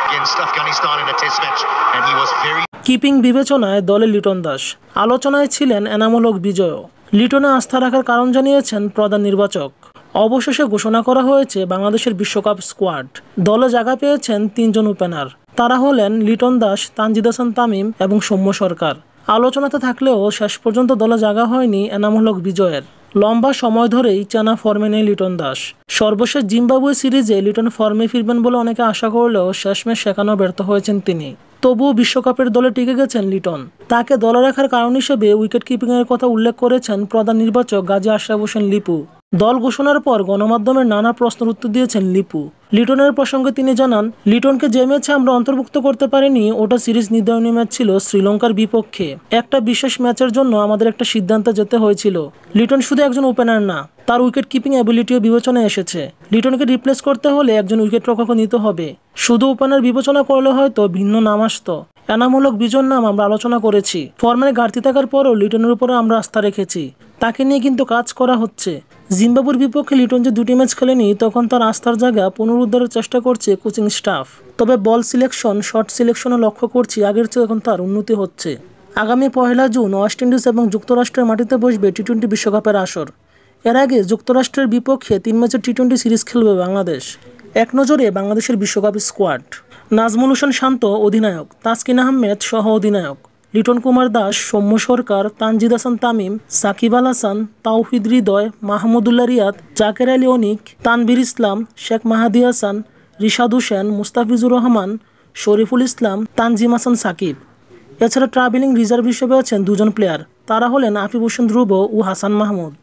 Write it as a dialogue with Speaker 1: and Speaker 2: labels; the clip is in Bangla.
Speaker 1: against Afghanistan in a test match and he was very
Speaker 2: keeping বিবেচনায় দলে লিটন দাস। আলোচনায় ছিলেন এনামূলক বিজয়ও। লিটনে আস্থা রাখার কারণ জানিয়েছেন প্রধান নির্বাচক। অবশেষে ঘোষণা করা হয়েছে বাংলাদেশের বিশ্বকাপ স্কোয়াড। দলে জায়গা পেয়েছেন 3 জন ওপেনার। তারা হলেন লিটন দাস, তানজিদ হাসান তামিম এবং সৌম্য সরকার। আলোচনাতে থাকলেও শেষ পর্যন্ত দলে জায়গা হয়নি এনামূলক বিজয়ের। লম্বা সময় ধরেই চেনা ফর্মে নেই লিটন দাস। সর্বশেষ জিম্বাবুয়ে সিরিজে লিটন ফর্মে ফিরবেন বলে অনেকে আশা করলেও শেষমেশ সেখানেও ব্যর্থ হয়েছেন তিনি। তবুও বিশ্বকাপের দলে টিকে গেছেন লিটন। তাকে দলে রাখার কারণ হিসেবে উইকেট কিপিংয়ের কথা উল্লেখ করেছেন প্রধান নির্বাচক গাজী আশরাফ হোসেন লিপু। দল ঘোষণার পর গণমাধ্যমের নানা প্রশ্নের উত্তর দিয়েছেন লিপু। লিটনের প্রসঙ্গে তিনি জানান, লিটনকে যে ম্যাচে আমরা অন্তর্ভুক্ত করতে পারিনি ওটা সিরিজ নির্ধারণী ম্যাচ ছিল শ্রীলঙ্কার বিপক্ষে। একটা বিশেষ ম্যাচের জন্য আমাদের একটা সিদ্ধান্তে যেতে হয়েছিল। লিটন শুধু একজন ওপেনার না, তার উইকেট কিপিং অ্যাবিলিটিও বিবেচনায় এসেছে। লিটনকে রিপ্লেস করতে হলে একজন উইকেট রক্ষক নিতে হবে। শুধু ওপেনার বিবেচনা করলে হয়তো ভিন্ন নাম আসতো। এনামূলক বিজয়ের নাম আমরা আলোচনা করেছি। ফর্মের ঘাটতি থাকার পরও লিটনের উপরে আমরা আস্থা রেখেছি। তাকে নিয়ে কিন্তু কাজ করা হচ্ছে। জিম্বাবুয়ের বিপক্ষে লিটন যে 2টি ম্যাচ খেলেনি তখন তার আস্থার জায়গা পুনরুদ্ধারের চেষ্টা করছে কোচিং স্টাফ। তবে বল সিলেকশন, শট সিলেকশনে লক্ষ্য করছি আগের চেয়ে এখন তার উন্নতি হচ্ছে। আগামী 1 জুন ওয়েস্ট ইন্ডিজ এবং যুক্তরাষ্ট্রের মাটিতে বসবে টি-20 বিশ্বকাপের আসর। এর আগে যুক্তরাষ্ট্রের বিপক্ষে 3 ম্যাচের টি-20 সিরিজ খেলবে বাংলাদেশ। এক নজরে বাংলাদেশের বিশ্বকাপ স্কোয়াড। নাজমুল হোসেন শান্ত অধিনায়ক, তাসকিন আহমেদ সহ অধিনায়ক, লিটন কুমার দাস, সৌম্য সরকার, তানজিদ হাসান তামিম, সাকিব আল হাসান, তাওহিদ হৃদয়, মাহমুদুল্লাহ রিয়াদ, জাকের আলী অনিক, তানভীর ইসলাম, শেখ মাহাদি হাসান, রিশাদ হোসেন, মুস্তাফিজুর রহমান, শরীফুল ইসলাম, তানজিম হাসান সাকিব। এছাড়া ট্রাভেলিং রিজার্ভ হিসেবে আছেন 2 জন প্লেয়ার। তারা হলেন আফিফ হোসেন ধ্রুব ও হাসান মাহমুদ।